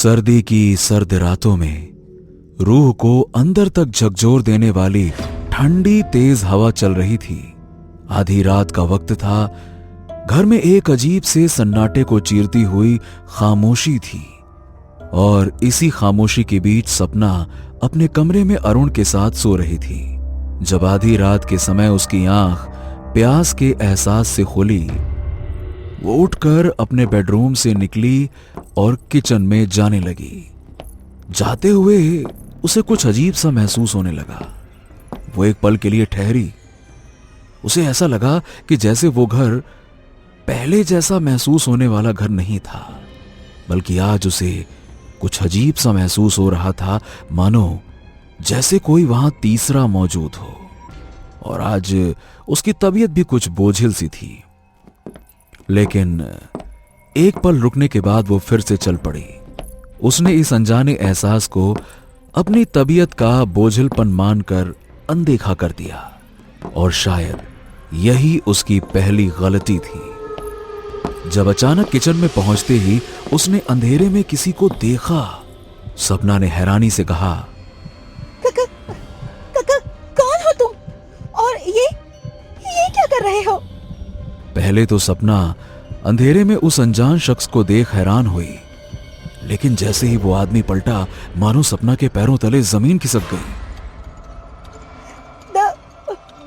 सर्दी की सर्द रातों में रूह को अंदर तक झकझोर देने वाली ठंडी तेज हवा चल रही थी। आधी रात का वक्त था। घर में एक अजीब से सन्नाटे को चीरती हुई खामोशी थी और इसी खामोशी के बीच सपना अपने कमरे में अरुण के साथ सो रही थी। जब आधी रात के समय उसकी आंख प्यास के एहसास से खुली, वो उठकर अपने बेडरूम से निकली और किचन में जाने लगी। जाते हुए उसे कुछ अजीब सा महसूस होने लगा। वो एक पल के लिए ठहरी। उसे ऐसा लगा कि जैसे वो घर पहले जैसा महसूस होने वाला घर नहीं था, बल्कि आज उसे कुछ अजीब सा महसूस हो रहा था, मानो जैसे कोई वहां तीसरा मौजूद हो। और आज उसकी तबीयत भी कुछ बोझिल सी थी। लेकिन एक पल रुकने के बाद वो फिर से चल पड़ी। उसने इस अनजाने एहसास को अपनी तबीयत का बोझिलपन मानकर अनदेखा कर दिया और शायद यही उसकी पहली गलती थी। जब अचानक किचन में पहुंचते ही उसने अंधेरे में किसी को देखा। सपना ने हैरानी से कहा, कौन हो तुम और ये क्या कर रहे हो? पहले तो सपना अंधेरे में उस अनजान शख्स को देख हैरान हुई, लेकिन जैसे ही वो आदमी पलटा, मानो सपना के पैरों तले जमीन खिसक गई।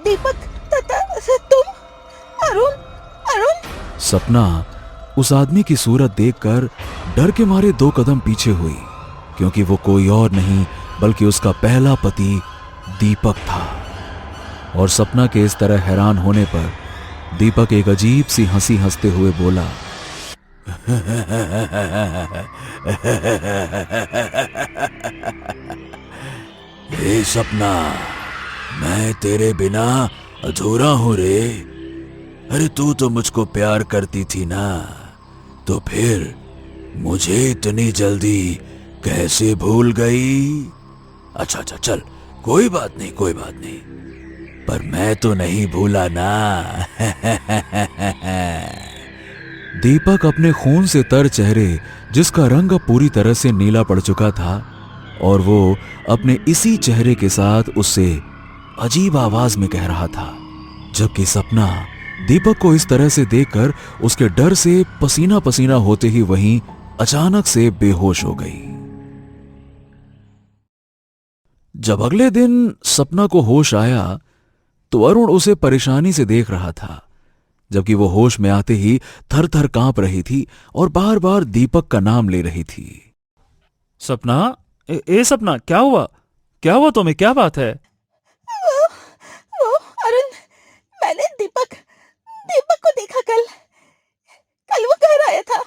दीपक, तुम? अरुण? सपना उस आदमी की सूरत देखकर डर के मारे 2 कदम पीछे हुई, क्योंकि वो कोई और नहीं बल्कि उसका पहला पति दीपक था। और सपना के इस तरह हैरान होने पर दीपक एक अजीब सी हंसी हंसते हुए बोला, हे सपना, मैं तेरे बिना अधूरा हूं रे। अरे तू तो मुझको प्यार करती थी ना, तो फिर मुझे इतनी जल्दी कैसे भूल गई? अच्छा चल, कोई बात नहीं, पर मैं तो नहीं भूला ना। दीपक अपने खून से तर चेहरे, जिसका रंग अब पूरी तरह से नीला पड़ चुका था, और वो अपने इसी चेहरे के साथ उससे अजीब आवाज में कह रहा था, जबकि सपना दीपक को इस तरह से देखकर उसके डर से पसीना पसीना होते ही वहीं अचानक से बेहोश हो गई। जब अगले दिन सपना को होश आया तो अरुण उसे परेशानी से देख रहा था, जबकि वो होश में आते ही थर थर कांप रही थी और बार बार दीपक का नाम ले रही थी। सपना, सपना, क्या हुआ तुम्हें? क्या बात है? वो अरुण, मैंने दीपक को देखा कल वो कह रहा था,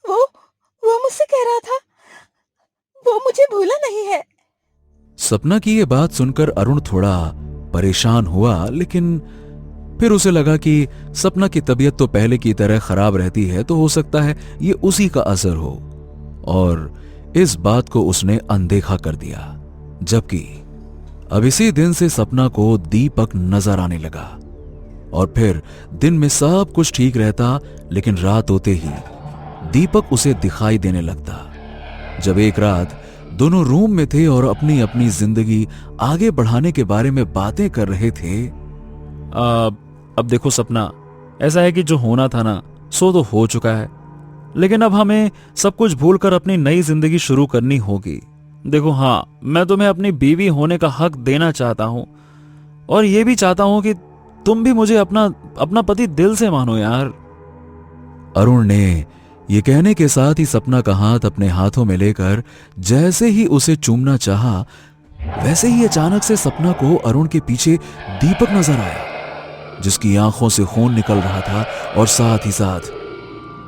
वो मुझसे कह रहा था वो मुझे भूला नहीं है। सपना की ये बात सुनकर अरुण थोड़ा परेशान हुआ, लेकिन फिर उसे लगा कि सपना की तबीयत तो पहले की तरह खराब रहती है, तो हो सकता है ये उसी का असर हो, और इस बात को उसने अनदेखा कर दिया। जबकि अब इसी दिन से सपना को दीपक नजर आने लगा, और फिर दिन में सब कुछ ठीक रहता, लेकिन रात होते ही दीपक उसे दिखाई देने लगता। जब एक रात दोनों रूम में थे और अपनी अपनी जिंदगी आगे बढ़ाने के बारे में बातें कर रहे थे। अब देखो सपना, ऐसा है कि जो होना था ना, सो तो हो चुका है, लेकिन अब हमें सब कुछ भूलकर अपनी नई जिंदगी शुरू करनी होगी। देखो, हाँ, मैं तुम्हें अपनी बीवी होने का हक देना चाहता हूं, और यह भी चाहता हूं कि तुम भी मुझे अपना पति दिल से मानो यार। अरुण ने ये कहने के साथ ही सपना का हाथ अपने हाथों में लेकर जैसे ही उसे चूमना चाहा, वैसे ही अचानक से सपना को अरुण के पीछे दीपक नजर आया, जिसकी आंखों से खून निकल रहा था और साथ ही साथ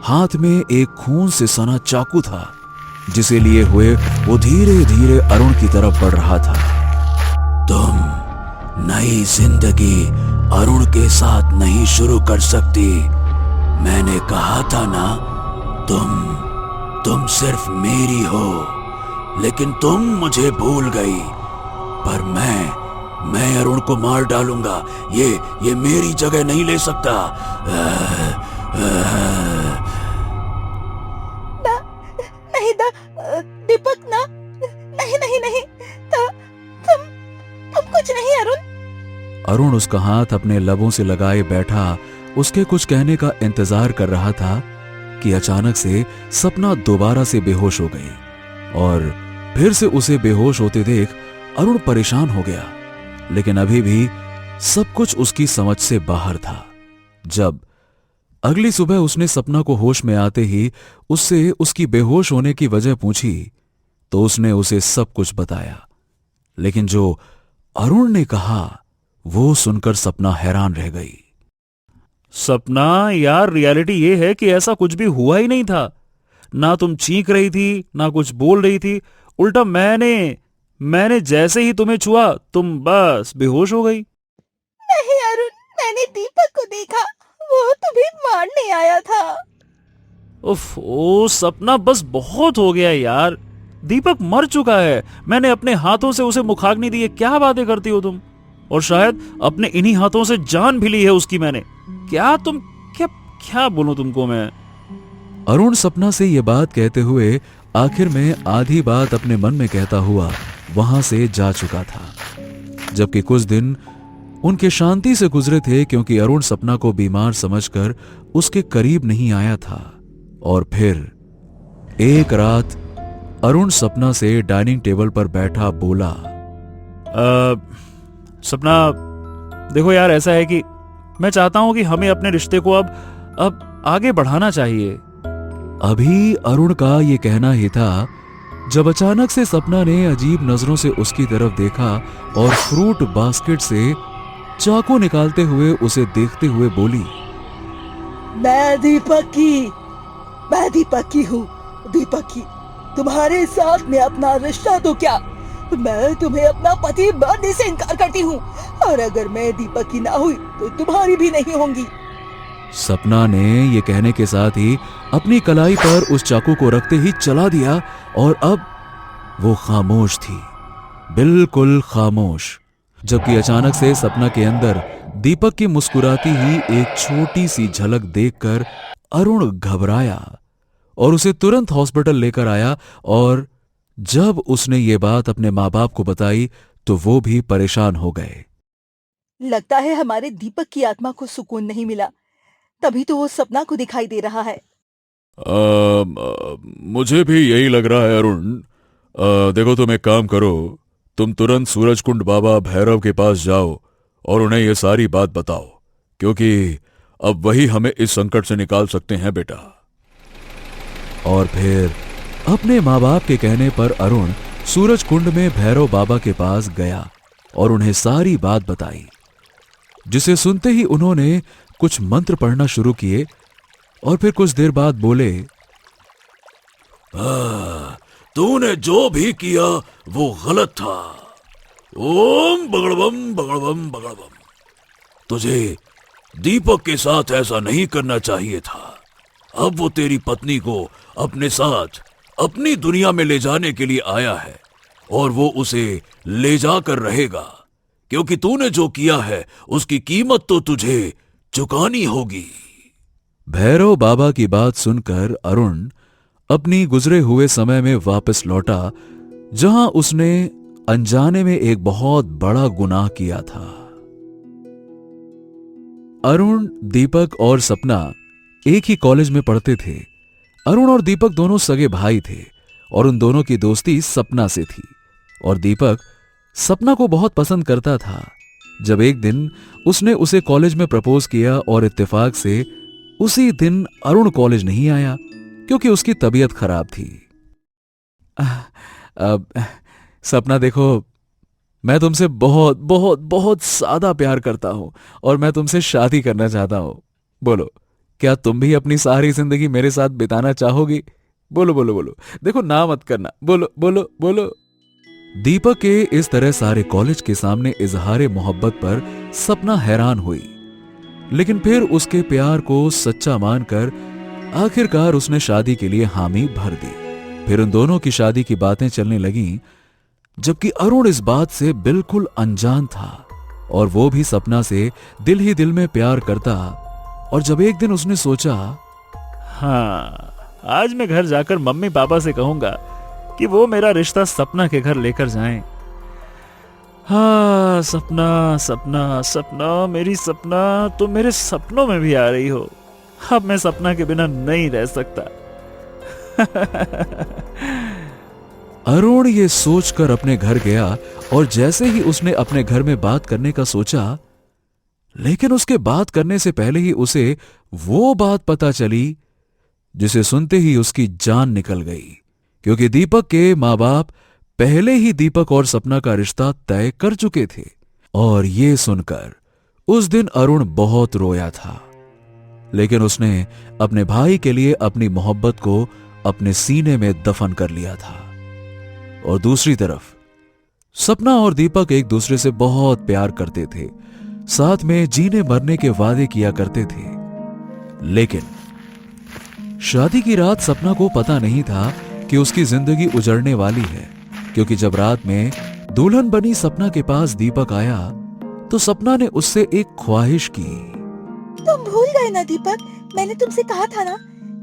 हाथ में एक खून से सना चाकू था, जिसे लिए हुए वो धीरे धीरे अरुण की तरफ बढ़ रहा था। तुम नई जिंदगी अरुण के साथ नहीं शुरू कर सकती। मैंने कहा था ना, तुम सिर्फ मेरी हो, लेकिन तुम मुझे भूल गई। पर मैं अरुण को मार डालूंगा। ये मेरी जगह नहीं ले सकता। नहीं दीपक ना, नहीं नहीं नहीं, तुम कुछ नहीं अरुण। अरुण उसका हाथ अपने लबों से लगाए बैठा उसके कुछ कहने का इंतजार कर रहा था कि अचानक से सपना दोबारा से बेहोश हो गई और फिर से उसे बेहोश होते देख अरुण परेशान हो गया। लेकिन अभी भी सब कुछ उसकी समझ से बाहर था। जब अगली सुबह उसने सपना को होश में आते ही उससे उसकी बेहोश होने की वजह पूछी तो उसने उसे सब कुछ बताया। लेकिन जो अरुण ने कहा वो सुनकर सपना हैरान रह गई। सपना यार, रियलिटी ये है कि ऐसा कुछ भी हुआ ही नहीं था। ना तुम चीख रही थी ना कुछ बोल रही थी, उल्टा मैंने जैसे ही तुम्हें छुआ तुम बस बेहोश हो गई। नहीं अरुण, मैंने दीपक को देखा, वो तुम्हें मारने आया था। उफ, ओ सपना, बस बहुत हो गया यार। दीपक मर चुका है, मैंने अपने हाथों से उसे मुखाग्नि दी है। क्या बातें करती हो तुम? और शायद अपने इन्हीं हाथों से जान भी ली है उसकी मैंने। क्या बोलूं तुमको मैं? अरुण सपना से यह बात कहते हुए आखिर में आधी बात अपने मन में कहता हुआ वहां से जा चुका था। जबकि कुछ दिन उनके शांति से गुजरे थे क्योंकि अरुण सपना को बीमार समझकर उसके करीब नहीं आया था। और फिर एक रात अरुण सपना से डाइनिंग टेबल पर बैठा बोला, सपना देखो यार, ऐसा है कि मैं चाहता हूं कि हमें अपने रिश्ते को अब आगे बढ़ाना चाहिए। अभी अरुण का ये कहना ही था जब अचानक से सपना ने अजीब नजरों से उसकी तरफ देखा और फ्रूट बास्केट से चाकू निकालते हुए उसे देखते हुए बोली, मैं दीपक की हूँ। दीपक की, तुम्हारे साथ में अपना रिश्ता तो क्या, मैं तुम्हें अपना पति मानने से इनकार करती हूँ, और अगर मैं दीपक की ना हुई तो तुम्हारी भी नहीं होंगी। सपना ने ये कहने के साथ ही अपनी कलाई पर उस चाकू को रखते ही चला दिया और अब वो खामोश थी, बिल्कुल खामोश। जबकि अचानक से सपना के अंदर दीपक की मुस्कुराती ही एक छोटी सी झलक देखकर अरुण घबराया और उसे तुरंत हॉस्पिटल लेकर आया। और जब उसने ये बात अपने माँ बाप को बताई तो वो भी परेशान हो गए। लगता है हमारे दीपक की आत्मा को सुकून नहीं मिला, तभी तो वो सपना को दिखाई दे रहा है। मुझे भी यही लग रहा है अरुण। देखो, तुम एक काम करो, तुम तुरंत सूरजकुंड बाबा भैरव के पास जाओ और उन्हें यह सारी बात बताओ, क्योंकि अब वही हमें इस संकट से निकाल सकते हैं बेटा। और फिर अपने माँ बाप के कहने पर अरुण सूरजकुंड में भैरव बाबा के पास गया और उन्हें सारी बात बताई, जिसे सुनते ही उन्होंने कुछ मंत्र पढ़ना शुरू किए और फिर कुछ देर बाद बोले, तूने जो भी किया वो गलत था। ओम बगड़बम बगड़बम बगड़बम। तुझे दीपक के साथ ऐसा नहीं करना चाहिए था। अब वो तेरी पत्नी को अपने साथ अपनी दुनिया में ले जाने के लिए आया है और वो उसे ले जाकर रहेगा, क्योंकि तूने जो किया है उसकी कीमत तो तुझे चुकानी होगी। भैरव बाबा की बात सुनकर अरुण अपनी गुजरे हुए समय में वापस लौटा, जहां उसने अनजाने में एक बहुत बड़ा गुनाह किया था। अरुण, दीपक और सपना एक ही कॉलेज में पढ़ते थे। अरुण और दीपक दोनों सगे भाई थे और उन दोनों की दोस्ती सपना से थी और दीपक सपना को बहुत पसंद करता था। जब एक दिन उसने उसे कॉलेज में प्रपोज किया और इत्तेफाक से उसी दिन अरुण कॉलेज नहीं आया क्योंकि उसकी तबीयत खराब थी। अब सपना देखो, मैं तुमसे बहुत बहुत बहुत ज्यादा प्यार करता हूं और मैं तुमसे शादी करना चाहता हूं। बोलो, क्या तुम भी अपनी सारी जिंदगी मेरे साथ बिताना चाहोगी? बोलो बोलो बोलो, देखो ना मत करना, बोलो बोलो बोलो। दीपक के इस तरह सारे कॉलेज के सामने इजहार मोहब्बत पर सपना हैरान हुई, लेकिन फिर उसके प्यार को सच्चा मानकर आखिरकार उसने शादी के लिए हामी भर दी। फिर उन दोनों की शादी की बातें चलने लगीं, जबकि अरुण इस बात से बिल्कुल अनजान था और वो भी सपना से दिल ही दिल में प्यार करता। और जब एक दिन उसने सोचा, हाँ, आज मैं घर जाकर मम्मी पापा से कहूंगा कि वो मेरा रिश्ता सपना के घर लेकर जाएं। हाँ सपना सपना सपना, मेरी सपना तो मेरे सपनों में भी आ रही हो। अब मैं सपना के बिना नहीं रह सकता। अरुण ये सोचकर अपने घर गया और जैसे ही उसने अपने घर में बात करने का सोचा, लेकिन उसके बात करने से पहले ही उसे वो बात पता चली जिसे सुनते ही उसकी जान निकल गई, क्योंकि दीपक के माँ बाप पहले ही दीपक और सपना का रिश्ता तय कर चुके थे। और ये सुनकर उस दिन अरुण बहुत रोया था, लेकिन उसने अपने भाई के लिए अपनी मोहब्बत को अपने सीने में दफन कर लिया था। और दूसरी तरफ सपना और दीपक एक दूसरे से बहुत प्यार करते थे, साथ में जीने मरने के वादे किया करते थे। लेकिन शादी की रात सपना को पता नहीं था कि उसकी जिंदगी उजड़ने वाली है, क्योंकि जब रात में दुल्हन बनी सपना के पास दीपक आया तो सपना ने उससे एक ख्वाहिश की। तुम भूल गए ना दीपक, मैंने तुमसे कहा था ना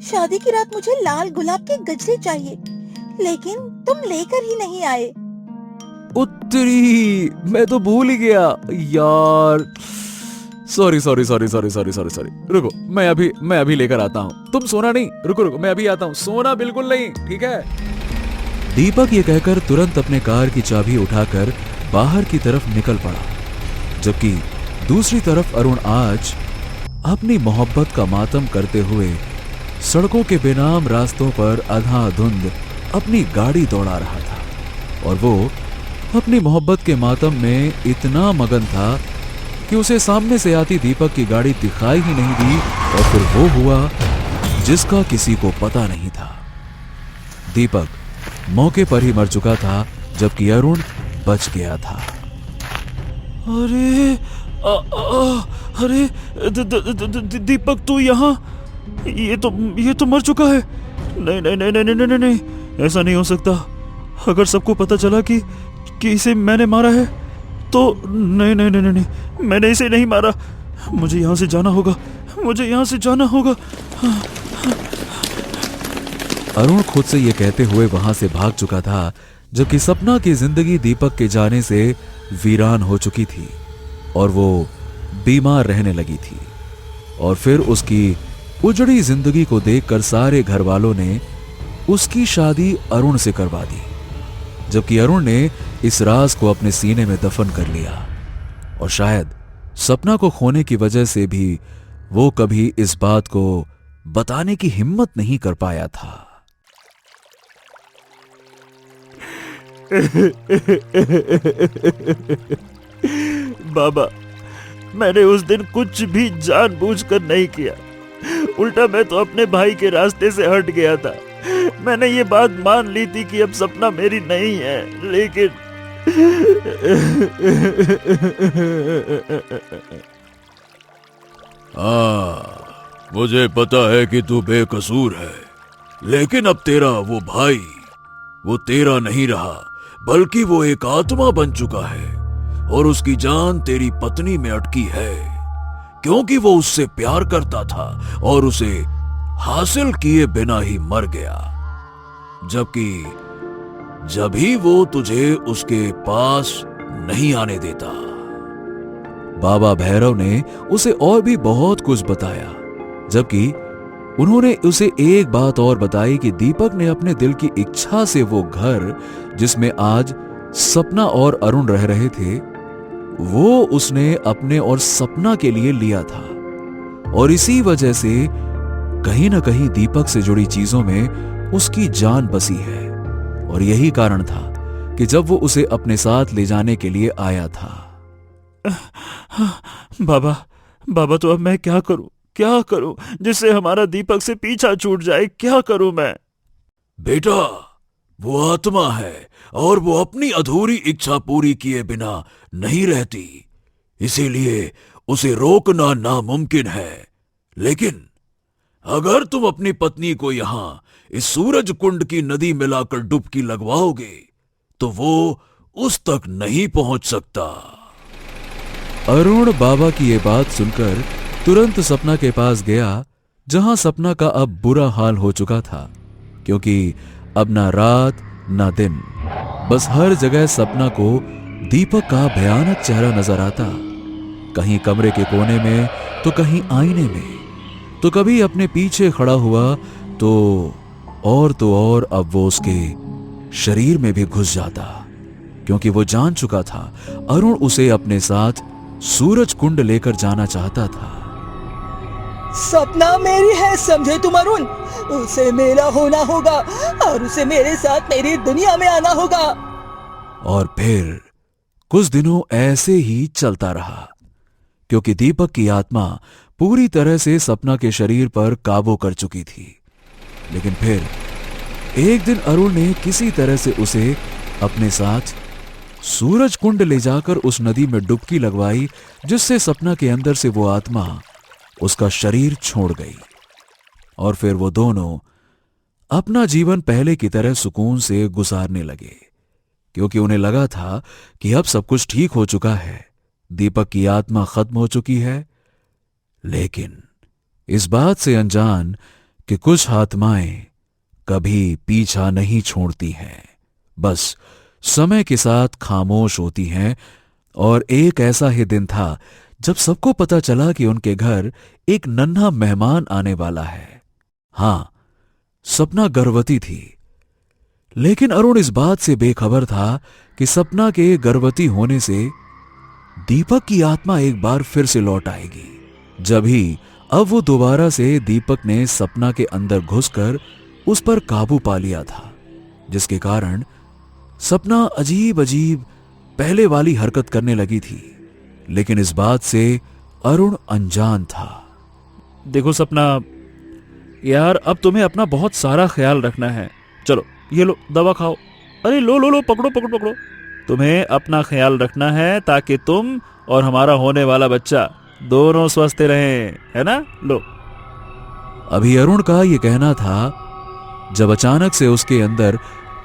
शादी की रात मुझे लाल गुलाब के गजरे चाहिए, लेकिन तुम लेकर ही नहीं आए। उत्तरी, मैं तो भूल ही गया यार। Sorry sorry sorry sorry sorry sorry sorry. रुको, मैं अभी लेकर आता हूँ। तुम सोना नहीं, रुको रुको, मैं अभी आता हूँ। सोना बिल्कुल नहीं, ठीक है। दीपक ये कहकर तुरंत अपने कार की चाबी उठाकर बाहर की तरफ निकल पड़ा, जबकि दूसरी तरफ अरुण आज अपनी मोहब्बत का मातम करते हुए सड़कों के बेनाम रास्तों पर अंधाधुंध अपनी गाड़ी दौड़ा रहा था। और वो अपनी मोहब्बत के मातम में इतना मगन था कि उसे सामने से आती दीपक की गाड़ी दिखाई ही नहीं दी, और फिर वो हुआ जिसका किसी को पता नहीं था। दीपक मौके पर ही मर चुका था, जबकि अरुण बच गया था। अरे अरे दीपक तू यहाँ? ये तो मर चुका है। नहीं नहीं नहीं नहीं नहीं नहीं, ऐसा नहीं हो सकता। अगर सबको पता चला कि इसे मैंने मारा है तो नहीं नहीं नहीं नहीं, मैंने इसे नहीं मारा। मुझे यहाँ से जाना होगा, मुझे यहाँ से जाना होगा। अरुण खुद से ये कहते हुए वहां से भाग चुका था, जबकि सपना की जिंदगी दीपक के जाने से वीरान हो चुकी थी और वो बीमार रहने लगी थी। और फिर उसकी उजड़ी जिंदगी को देखकर सारे घर वालों ने उसकी शादी अरुण से करवा दी, जबकि अरुण ने इस राज को अपने सीने में दफन कर लिया। और शायद सपना को खोने की वजह से भी वो कभी इस बात को बताने की हिम्मत नहीं कर पाया था। बाबा, मैंने उस दिन कुछ भी जानबूझकर नहीं किया, उल्टा मैं तो अपने भाई के रास्ते से हट गया था। मैंने ये बात मान ली थी कि अब सपना मेरी नहीं है, लेकिन मुझे पता है कि तू बेकसूर है, लेकिन अब तेरा वो भाई वो तेरा नहीं रहा, बल्कि वो एक आत्मा बन चुका है और उसकी जान तेरी पत्नी में अटकी है, क्योंकि वो उससे प्यार करता था और उसे हासिल किए बिना ही मर गया, जबकि जब ही वो तुझे उसके पास नहीं आने देता। बाबा भैरव ने उसे और भी बहुत कुछ बताया, जबकि उन्होंने उसे एक बात और बताई कि दीपक ने अपने दिल की इच्छा से वो घर जिसमें आज सपना और अरुण रह रहे थे, वो उसने अपने और सपना के लिए लिया था। और इसी वजह से कहीं ना कहीं दीपक से जुड़ी चीजों में उसकी जान बसी है, और यही कारण था कि जब वो उसे अपने साथ ले जाने के लिए आया था। बाबा तो अब मैं क्या करूं जिससे हमारा दीपक से पीछा छूट जाए? क्या करूं मैं? बेटा, वो आत्मा है और वो अपनी अधूरी इच्छा पूरी किए बिना नहीं रहती, इसीलिए उसे रोकना नामुमकिन है। लेकिन अगर तुम अपनी पत्नी को यहां इस सूरज कुंड की नदी में लाकर डुबकी लगवाओगे तो वो उस तक नहीं पहुंच सकता। अरुण बाबा की ये बात सुनकर तुरंत सपना के पास गया, जहां सपना का अब बुरा हाल हो चुका था, क्योंकि अब ना रात ना दिन, बस हर जगह सपना को दीपक का भयानक चेहरा नजर आता। कहीं कमरे के कोने में तो कहीं आईने में, तो कभी अपने पीछे खड़ा हुआ तो और अब वो उसके शरीर में भी घुस जाता, क्योंकि वो जान चुका था अरुण उसे अपने साथ सूरज कुंड लेकर जाना चाहता था। सपना मेरी है, समझे तुम अरुण? उसे मेरा होना होगा और उसे मेरे साथ मेरी दुनिया में आना होगा। और फिर कुछ दिनों ऐसे ही चलता रहा, क्योंकि दीपक की आत्मा पूरी तरह से सपना के शरीर पर काबू कर चुकी थी। लेकिन फिर एक दिन अरुण ने किसी तरह से उसे अपने साथ सूरज कुंड ले जाकर उस नदी में डुबकी लगवाई, जिससे सपना के अंदर से वो आत्मा उसका शरीर छोड़ गई। और फिर वो दोनों अपना जीवन पहले की तरह सुकून से गुजारने लगे, क्योंकि उन्हें लगा था कि अब सब कुछ ठीक हो चुका है, दीपक की आत्मा खत्म हो चुकी है। लेकिन इस बात से अनजान कि कुछ आत्माएं कभी पीछा नहीं छोड़ती हैं, बस समय के साथ खामोश होती हैं। और एक ऐसा ही दिन था जब सबको पता चला कि उनके घर एक नन्हा मेहमान आने वाला है। हां, सपना गर्भवती थी, लेकिन अरुण इस बात से बेखबर था कि सपना के गर्भवती होने से दीपक की आत्मा एक बार फिर से लौट आएगी। जब ही अब वो दोबारा से दीपक ने सपना के अंदर घुसकर उस पर काबू पा लिया था, जिसके कारण सपना अजीब अजीब पहले वाली हरकत करने लगी थी। लेकिन इस बात से अरुण अनजान था। देखो सपना, यार अब तुम्हें अपना बहुत सारा ख्याल रखना है। चलो ये लो दवा खाओ। अरे लो लो लो, पकड़ो पकड़ो पकड़ो। तुम्हें अपना ख्याल रखना है ताकि तुम और हमारा होने वाला बच्चा दोनों स्वस्थ रहें, है ना? लो। अभी अरुण का यह कहना था जब अचानक से उसके अंदर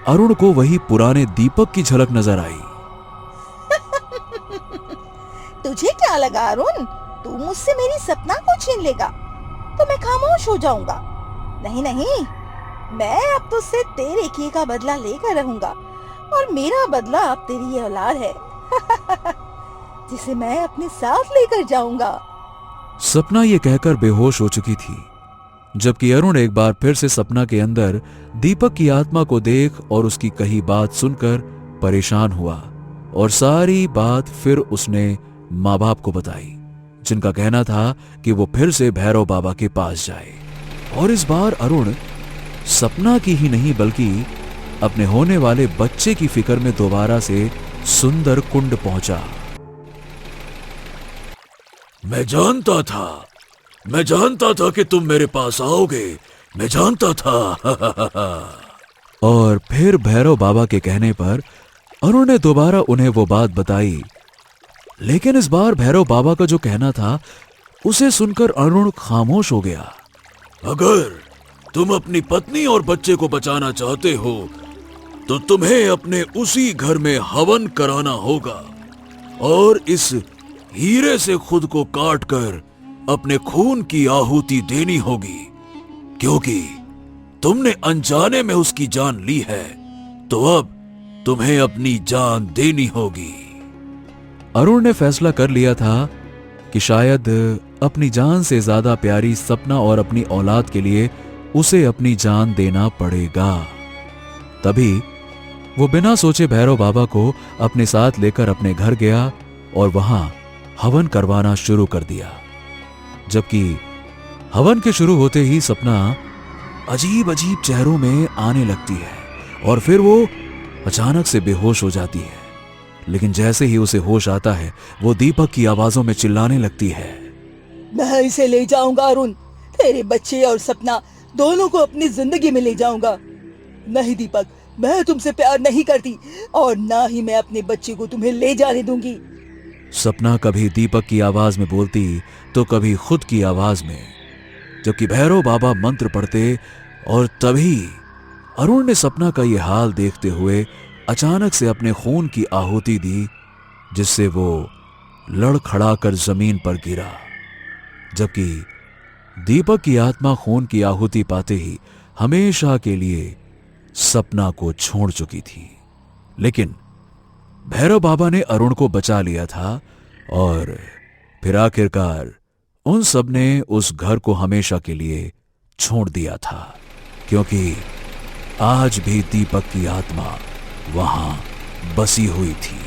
अरुण को वही पुराने दीपक की झलक नजर आई। तुझे क्या लगा अरुण, तू मुझसे मेरी सपना को छीन लेगा तो मैं खामोश हो जाऊंगा? नहीं नहीं, मैं अब तुझसे तेरे किए का बदला लेकर रहूंगा, और मेरा बदला अब तेरी ये औलाद है जिसे मैं अपने साथ लेकर जाऊंगा। सपना ये कहकर बेहोश हो चुकी थी, जबकि अरुण एक बार फिर से सपना के अंदर दीपक की आत्मा को देख और उसकी कही बात सुनकर परेशान हुआ, और सारी बात फिर उसने माँ बाप को बताई, जिनका कहना था कि वो फिर से भैरव बाबा के पास जाए। और इस बार अरुण सपना की ही नहीं बल्कि अपने होने वाले बच्चे की फिक्र में दोबारा से सुंदर कुंड पहुंचा। मैं जानता था कि तुम मेरे पास आओगे, मैं जानता था। और फिर भैरव बाबा के कहने पर अरुण ने दोबारा उन्हें वो बात बताई। लेकिन इस बार भैरव बाबा का जो कहना था उसे सुनकर अरुण खामोश हो गया। अगर तुम अपनी पत्नी और बच्चे को बचाना चाहते हो तो तुम्हें अपने उसी घर में हवन कराना होगा, और इस हीरे से खुद को काट कर अपने खून की आहुति देनी होगी, क्योंकि तुमने अनजाने में उसकी जान ली है, तो अब तुम्हें अपनी जान देनी होगी। अरुण ने फैसला कर लिया था कि शायद अपनी जान से ज्यादा प्यारी सपना और अपनी औलाद के लिए उसे अपनी जान देना पड़ेगा। तभी वो बिना सोचे भैरव बाबा को अपने साथ लेकर अपने घर गया और वहां हवन करवाना शुरू कर दिया। जबकि हवन के शुरू होते ही सपना अजीब अजीब चेहरों में आने लगती है और फिर वो अचानक से बेहोश हो जाती है। लेकिन जैसे ही उसे होश आता है वो दीपक की आवाजों में चिल्लाने लगती है, मैं इसे ले जाऊंगा अरुण, तेरे बच्चे और सपना दोनों को अपनी जिंदगी में ले जाऊंगा। नहीं दीपक, मैं तुमसे प्यार नहीं करती और ना ही मैं अपने बच्चे को तुम्हें ले जाने दूंगी। सपना कभी दीपक की आवाज में बोलती तो कभी खुद की आवाज में, जबकि भैरव बाबा मंत्र पढ़ते। और तभी अरुण ने सपना का यह हाल देखते हुए अचानक से अपने खून की आहुति दी, जिससे वो लड़खड़ाकर जमीन पर गिरा। जबकि दीपक की आत्मा खून की आहुति पाते ही हमेशा के लिए सपना को छोड़ चुकी थी। लेकिन भैरव बाबा ने अरुण को बचा लिया था और फिर आखिरकार उन सब ने उस घर को हमेशा के लिए छोड़ दिया था, क्योंकि आज भी दीपक की आत्मा वहां बसी हुई थी।